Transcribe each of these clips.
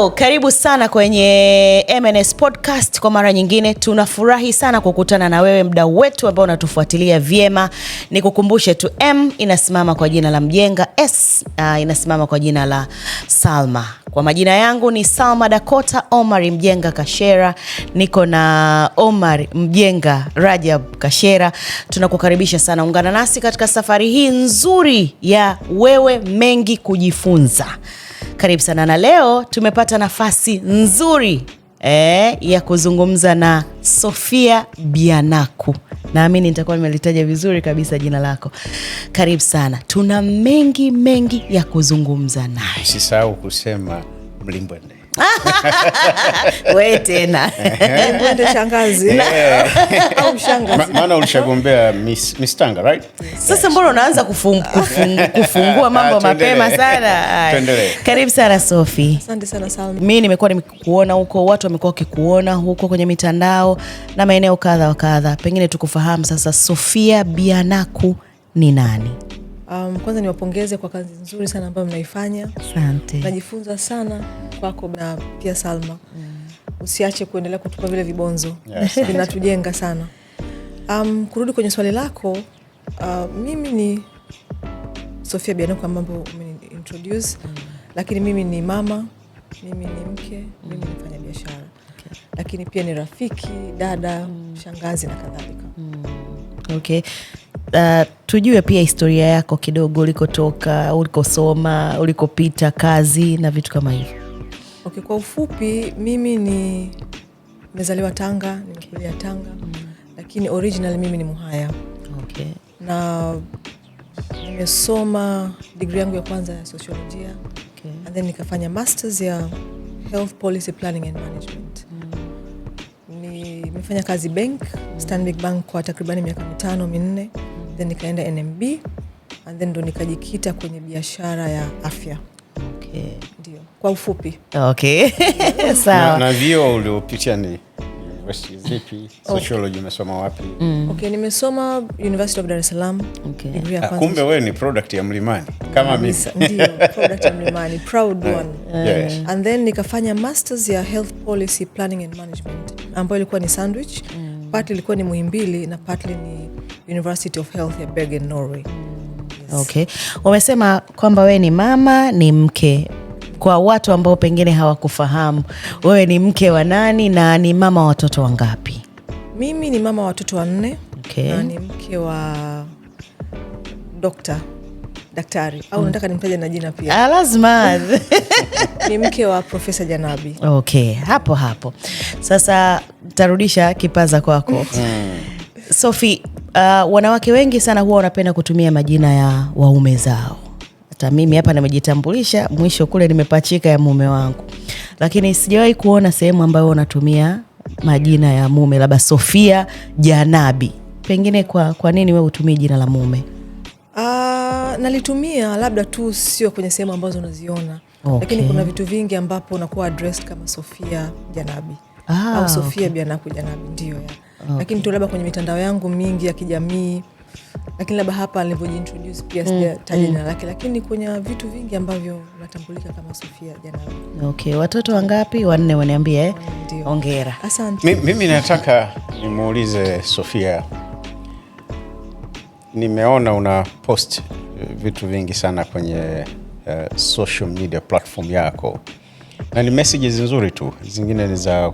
Hello, karibu sana kwenye MNS Podcast kwa mara nyingine. Tunafurahi sana kukutana na wewe mdau wetu ambao unatufuatilia vyema. Nikukumbushe tu, M inasimama kwa jina la Mjenga, S inasimama kwa jina la Salma. Kwa majina yangu ni Salma Dakota Omar Mjenga Kashera. Niko na Omar Mjenga Rajab Kashera. Tunakukaribisha sana, ungana nasi katika safari hii nzuri ya wewe mengi kujifunza. Karibu sana, na leo tumepata nafasi nzuri ya kuzungumza na Sofia Bianaku. Naamini nitakuwa nimelitaja vizuri kabisa jina lako. Karibu sana. Tuna mengi ya kuzungumza naye. Usisahau kusema Mlimbwende. Wewe tena. Mlimbwende shangazi. Au shangazi. Maana ulishagombea Miss Tanga, right? Sasa mbona unaanza kufungua mambo mapema sana? Karibu sana Sophie. Asante sana Salma. Mimi nimekuwa nimekuona huko, watu wamekuwa wakikuona huko kwenye mitandao na maeneo kadha wa kadha. Pengine tukufahamu sasa, Sofia Bianaku ni nani? Kwanza niwapongeze kwa kazi nzuri sana ambayo mnaifanya. Asante. Najifunza sana kwako na pia Salma. Usiache kuendelea kutupa vile vibonzo. Vinatujenga sana. Kurudi kwenye swali lako, mimi ni Sofia Bianaku ambapo umeniintroduce. Lakini mimi ni mama, mimi ni mke, mimi ni mfanya biashara. Okay. Lakini pia ni rafiki, dada, shangazi na kadhalika. Okay. Tujue pia historia yako kidogo, ulikotoka, ulikosoma, ulikopita kazi na vitu kama hivyo. Okay, kwa ufupi mimi nimezaliwa Tanga, nimekulia Tanga. Lakini original mimi ni Muhaya. Okay. Na nimesoma degree yangu ya kwanza ya sociolojia. Okay. And then nikafanya masters ya health policy planning and management. Nimefanya kazi bank, Stanbic Bank kwa takribani miaka 5-4. Then nikaenda NMB and then ndo nikajikita kwenye biashara ya afya. Okay. Ndio, kwa ufupi. Okay. Sawa. Na vio uliopitia ni university zipi? Sociology umesoma wapi? Okay, nimesoma University of Dar es Salaam. Okay. Degree ya kwanza. Kumbe wewe ni product ya Mlimani kama mimi. Ndio, product ya Mlimani, proud one. Yes. And then nikafanya masters ya health policy planning and management ambayo ilikuwa ni sandwich. Partly ilikuwa ni Muhimbili na partly ni University of Health ya Bergen, Norway. Yes. Okay. Umesema kwamba wewe ni mama, ni mke. Kwa watu ambao pengine hawakufahamu, wewe ni mke wa nani na ni mama wa watoto wangapi? Mimi ni mama wa watoto 4. Okay. Na ni mke wa daktari. Au nataka nimtaje na jina pia? Lazima. Ni mke wa Profesa Janabi. Okay, hapo. Sasa tarudisha kipaza kwako. Sophie, wanawake wengi sana huwa wanapenda kutumia majina ya waume zao. Hata mimi hapa nimejitambulisha, mwisho kule nimepachika ya mume wangu. Lakini sijawahi kuona sehemu ambayo wanatumia majina ya mume, labda Sofia Janabi. Pengine kwa nini wewe utumie jina la mume? Nalitumia labda tu sio kwenye sehemu ambazo unaziona. Okay. Lakini kuna vitu vingi ambapo unakuwa addressed kama Sofia Janabi. Au Sofia Bianaku Janabi, ndio ya. Okay. Lakini tu labda kwenye mitandao yangu mingi ya kijamii, lakini labda hapa nilivyojiintroduce pia sijataja jina lake, lakini kwenye vitu vingi ambavyo natambulika kama Sofia Janabi. Okay, watoto wangapi? 4 waniambie. Ndio. Hongera. Asante. Mimi nataka nimuulize Sofia. Nimeona una post vitu vingi sana kwenye social media platform yako. Na ni messages nzuri tu. Zingine ni za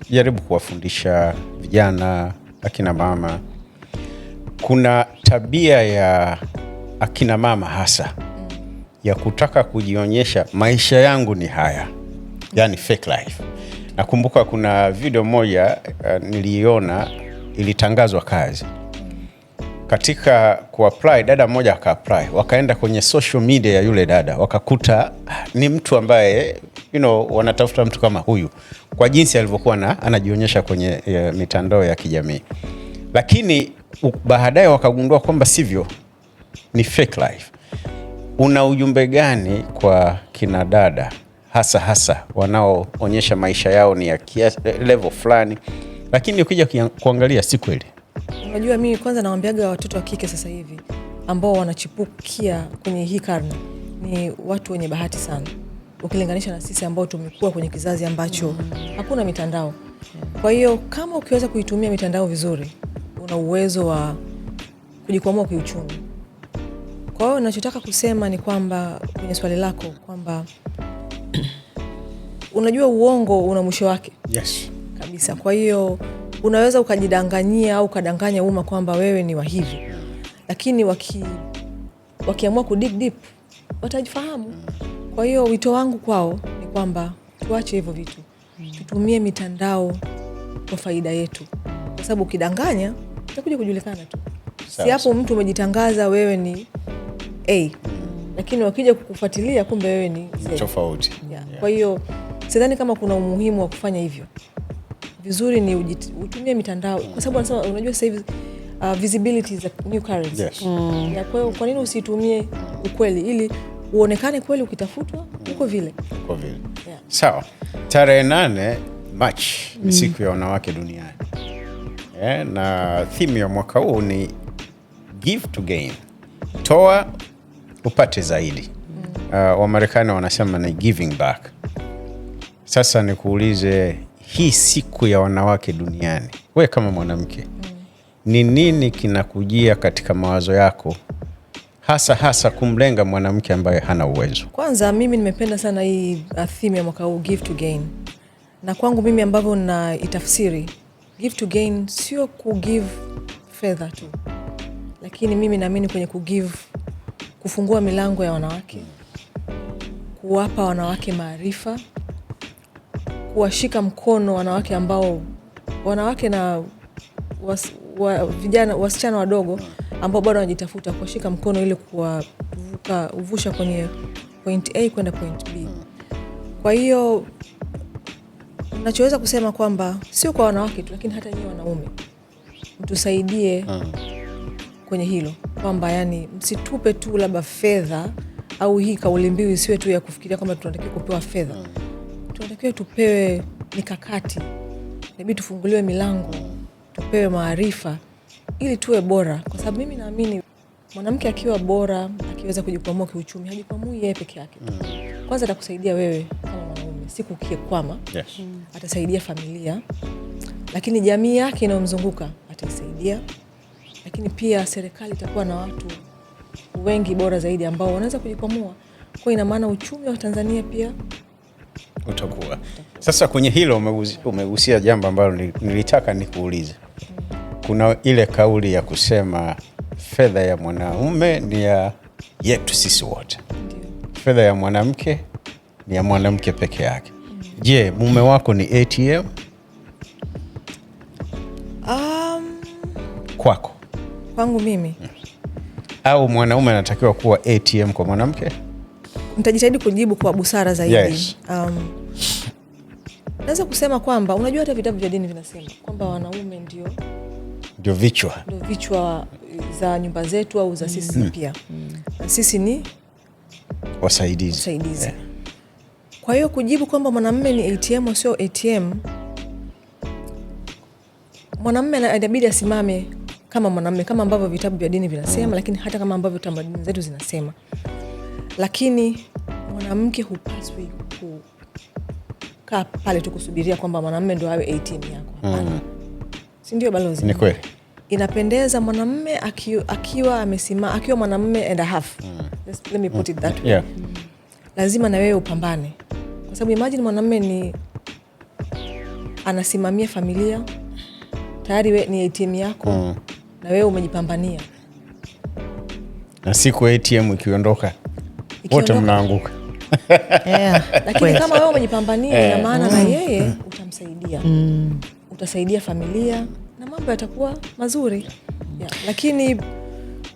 kujaribu kuwafundisha vijana, akina mama. Kuna tabia ya akina mama hasa ya kutaka kujionyesha maisha yangu ni haya. Yani fake life. Nakumbuka kuna video moja niliona ilitangazwa kazi. Katika kuapply, dada mmoja aka-apply, wakaenda kwenye social media ya yule dada, wakakuta ni mtu ambaye wanatafuta mtu kama huyu kwa jinsi alivyokuwa anajionyesha kwenye mitandao ya kijamii. Lakini baadaye wakagundua kwamba sivyo, ni fake life. Una ujumbe gani kwa kina dada hasa wanaoonyesha maisha yao ni ya level fulani, lakini ukija kuangalia si kweli? Unajua, mimi kwanza nawaambiaga watoto wa kike sasa hivi ambao wanachipukia kwenye hii karne ni watu wenye bahati sana. ukilinganisha na sisi ambao tumekuwa kwenye kizazi ambacho hakuna mitandao. Kwa hiyo kama ukiweza kuitumia mitandao vizuri, una uwezo wa kujikwamua kiuchumi. Kwa hiyo ninachotaka kusema ni kwamba kwenye swali lako kwamba unajua uongo una mwisho wake. Yes. Kabisa. Kwa hiyo unaweza ukajidanganyia au ukadanganya umma kwamba wewe ni wa hivi. Lakini wakiamua kudig deep watajifahamu. Kwa hiyo wito wangu kwao ni kwamba tuache hivyo vitu. Tutumie mitandao kwa faida yetu. Kwa sababu ukidanganya utakuja kujulikana tu. Si hapo mtu umejitangaza wewe ni A. Lakini wakija kukufuatilia kumbe wewe ni Z. Tofauti. Yeah. Kwa hiyo sidhani kama kuna umuhimu wa kufanya hivyo. Vizuri ni utumie mitandao kwa sababu wanasema unajua sasa hivi visibility is a new currency. Yes. Yeah, kwa nini usitumie ukweli ili uonekane kweli ukitafutwa uko vile. Uko vile. Yeah. Sawa. Tarehe 8 March ni siku ya wanawake duniani. Na theme ya mwaka huu ni give to gain. Toa upate zaidi. Wamarekani wanasema ni giving back. Sasa nikuulize, hii siku ya wanawake duniani, wewe kama mwanamke, ni nini kinakujia katika mawazo yako hasa kumlenga mwanamke ambaye hana uwezo? Kwanza mimi nimependa sana hii theme ya mwaka huu, give to gain. Na kwangu mimi ambavyo na itafsiri, give to gain sio kugive fedha tu. Lakini mimi naamini kwenye kufungua milango ya wanawake, kuwapa wanawake maarifa, kuwashika mkono wanawake ambao wanawake na vijana wasichana wadogo ambao bado wanajitafuta, kuwashika mkono ili kuvusha kwenye point A kwenda point B. Kwa hiyo ninachoweza kusema kwamba sio kwa wanawake tu, lakini hata nyinyi wanaume mtusaidie kwenye hilo, kwamba yani msitupe tu labda fedha, au hii kauli mbiu isiwe tu ya kufikiria kwamba tunatakiwa kupewa fedha. Tunatakiwa tupewe mikakati, inabidi tufunguliwe milango, tupewe maarifa ili tuwe bora. Kwa sababu mimi naamini mwanamke akiwa bora, akiweza kujikwamua kiuchumi, hajikwamui yeye peke yake. Kwanza atakusaidia wewe kama mwanaume, siku ukikwama. Yes. Atasaidia familia, lakini jamii yake inayomzunguka ataisaidia. Lakini pia serikali itakuwa na watu wengi bora zaidi ambao wanaweza kujikwamua. Kwa ina maana uchumi wa Tanzania pia utakuwa. Sasa kwenye hilo umegusia jambo ambalo nilitaka nikuulize. Kuna ile kauli ya kusema fedha ya mwanaume ni ya yetu sisi wote. Fedha ya mwanamke ni ya mwanamke peke yake. Je, mume wako ni ATM? Kwako? Kwangu mimi. Au mwanaume anatakiwa kuwa ATM kwa mwanamke? Nitajitahidi kujibu kwa busara zaidi. Yes. Naweza kusema kwamba unajua hata vitabu vya dini vinasema kwamba wanaume ndio vichwa za nyumba zetu au za sisi pia. Na sisi ni wasaidizi. Yeah. Kwa hiyo kujibu kwamba mwanamume ni ATM au sio ATM, mwanamume inabidi asimame kama mwanamume, kama ambavyo vitabu vya dini vinasema, lakini hata kama ambavyo tamaduni zetu zinasema. Lakini mwanamke hupaswi kukaa pale tu kusubiria kwamba mwanamume ndio awe ATM yako. Hapana. Si ndio balozi? Ni kweli. Inapendeza mwanamume akiwa amesimama, akiwa mwanamume and a half. Let me put it that way. Yeah. Lazima na wewe upambane. Kwa sababu imagine mwanamume ni anasimamia familia, tayari wewe ni ATM yako, na wewe umejipambania. Na siku ATM ikiondoka wote mnaanguka. Yeah. Lakini kama wewe umejipambania, ina maana na yeye utamsaidia. Utasaidia familia na mambo yatakuwa mazuri. Yeah. Lakini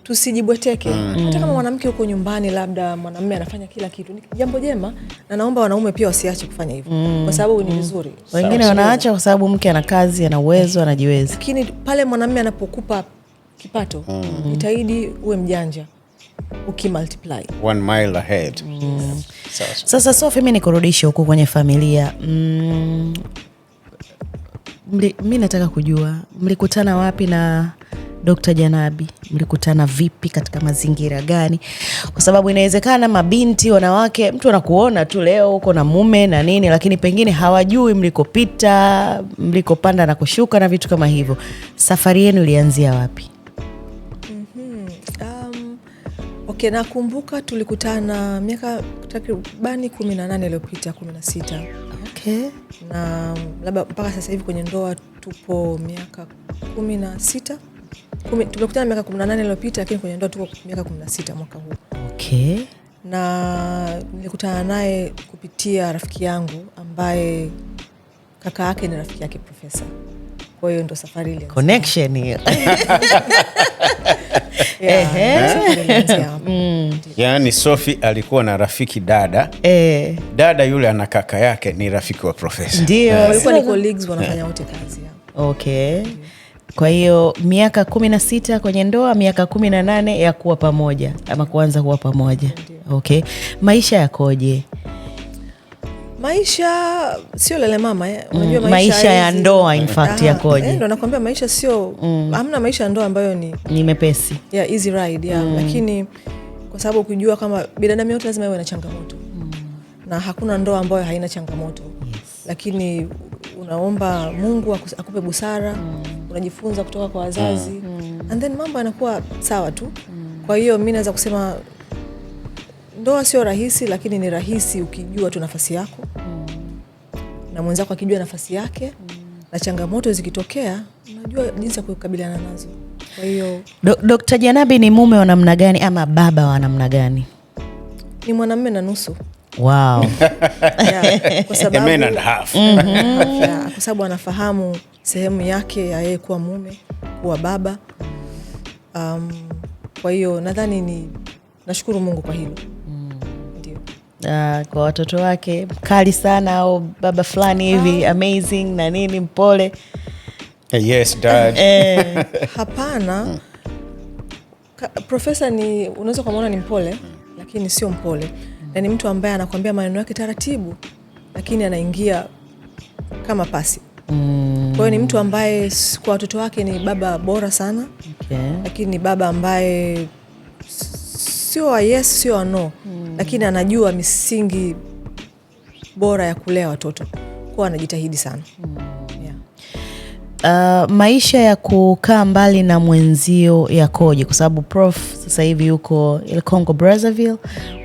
tusijibweteke. Hata kama mwanamke uko nyumbani, labda mwanamume anafanya kila kitu, ni jambo jema, na naomba wanaume pia wasiache kufanya hivyo. Kwa sababu ni vizuri. Wengine wanaacha kwa sababu mke ana kazi, ana uwezo, anajiweza. Lakini pale mwanamume anapokupa kipato, jitahidi uwe mjanja, ukimultiply 1 mile ahead. Sasa Sophie, mimi nikurudishe huko kwenye familia. Mimi nataka kujua mlikutana wapi na Dr. Janabi, mlikutana vipi, katika mazingira gani? Kwa sababu inawezekana mabinti, wanawake, mtu anakuona tu leo uko na mume na nini, lakini pengine hawajui mlikopita, mlikopanda na kushuka na vitu kama hivyo. Safari yenu ilianzia wapi? Okay, nakumbuka tulikutana miaka takribani 18 iliyopita, 16. Okay. Na labda mpaka sasa hivi kwenye ndoa tupo miaka 16. Tumekutana miaka 18 iliyopita, lakini kwenye ndoa tupo miaka 16 mwaka huu. Okay. Na nilikutana naye kupitia rafiki yangu ambaye kaka yake ni rafiki yake profesa. Kwa hiyo ndo safari ile. Connection hiyo. Yaani Sophie alikuwa na rafiki dada. Dada yule ana kaka yake ni rafiki wa profesa. Ndio. Walikuwa ni colleagues, wanafanya wote kazi yao. Okay. Kwa hiyo miaka 16 kwenye ndoa, miaka 18 ya kuwa pamoja ama kuanza kuwa pamoja. Okay. Maisha yakoje? Maisha sio lele mama, unajua maisha ya ndoa in fact yakoje? Ndio nakwambia maisha sio hamna maisha ya ndoa ambayo ni mepesi. Easy ride, lakini kwa sababu ukijua kama binadamu yote lazima iwe na changamoto. Na hakuna ndoa ambayo haina changamoto. Yes. Lakini unaomba Mungu akupe busara, unajifunza kutoka kwa wazazi, and then mambo yanakuwa sawa tu. Kwa hiyo mimi naweza kusema ndoa sio rahisi, lakini ni rahisi ukijua tu nafasi yako. Na mwenzako akijua nafasi yake, na changamoto zikitokea, unajua jinsi ya kukabiliana nazo. Kwa hiyo Dr. Janabi ni mume wa namna gani ama baba wa namna gani? Ni mwanamume na nusu. Wow. Kwa sababu a man and a half. Kwa sababu anafahamu sehemu yake ya yeye kuwa mume, kuwa baba. Kwa hiyo nadhani nashukuru Mungu kwa hilo. Ndio. Kwa watoto wake mkali sana au baba fulani hivi amazing na nini, mpole? Yes dad. Hapana. Profesa unaweza kumuona ni mpole, lakini sio mpole. Na ni mtu ambaye anakuambia maneno yake taratibu, lakini anaingia kama pasi. Kwa hiyo ni mtu ambaye kwa watoto wake ni baba bora sana. Okay. Lakini ni baba ambaye sio yes sio no, lakini anajua misingi bora ya kulea watoto. Kwa anajitahidi sana. Maisha ya kukaa mbali na mwenzio yakoje? Kwa sababu Prof sasa hivi yuko Congo Brazzaville,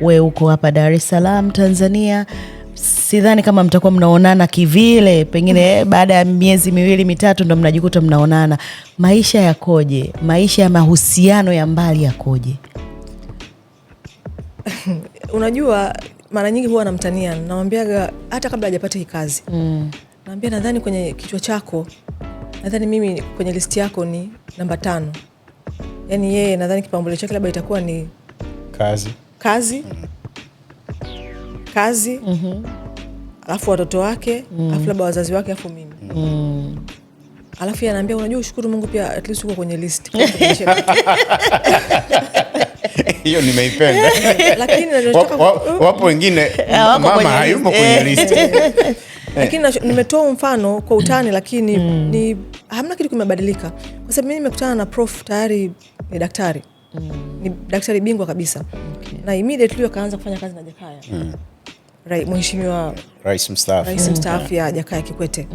wewe uko hapa Dar es Salaam Tanzania. Sidhani kama mtakuwa mnaonana kivile, pengine baada ya miezi 2-3 ndo mnajikuta mnaonana. Maisha yakoje? Maisha ya mahusiano ya mbali yakoje? Unajua mara nyingi huwa namtania, namwambiaga hata kabla hajapata hii kazi. Naambia nadhani kwenye kichwa chako, nadhani mimi kwenye listi yako ni namba 5. Yaani yeye nadhani kipaumbele chake labda itakuwa ni kazi. Alafu watoto wake, alafu labda wazazi wake, alafu mimi. Alafu yeye anaambia unajua ushukuru Mungu pia at least uko kwenye list. Hiyo nimeipenda. Lakini wapo wengine mama hayumo kwenye list. Lakini nimetoa mfano kwa utani, lakini ni hamna kitu kimebadilika. Kwa sababu mimi nimekutana na Prof tayari ni daktari. Ni daktari bingwa kabisa. Okay. Na immediately akaanza kufanya kazi na Jakaya. Mheshimiwa Rais mstaafu ya Jakaya Kikwete.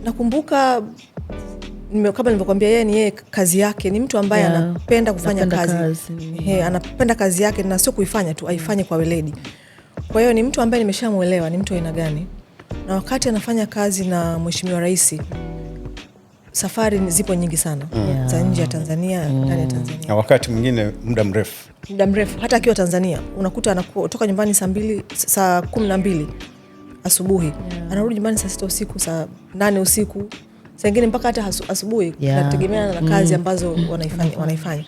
Nakumbuka kama nilivyokuambia, yeye kazi yake ni mtu ambaye anapenda kufanya kazi. Anapenda kazi yake na sio kuifanya tu, aifanye kwa weledi. Kwa hiyo ni mtu ambaye nimeshamuelewa ni mtu aina gani. Na wakati anafanya kazi na Mheshimiwa Rais, safari zipo nyingi sana. Za nje ya Tanzania, ndani ya Tanzania. Na wakati mwingine muda mrefu. Hata akiwa Tanzania, unakuta anatoka nyumbani saa 12 asubuhi. Anarudi nyumbani saa 6 usiku, saa 8 usiku. Saa nyingine mpaka hata asubuhi. Inategemeana na kazi ambazo wanaifanya.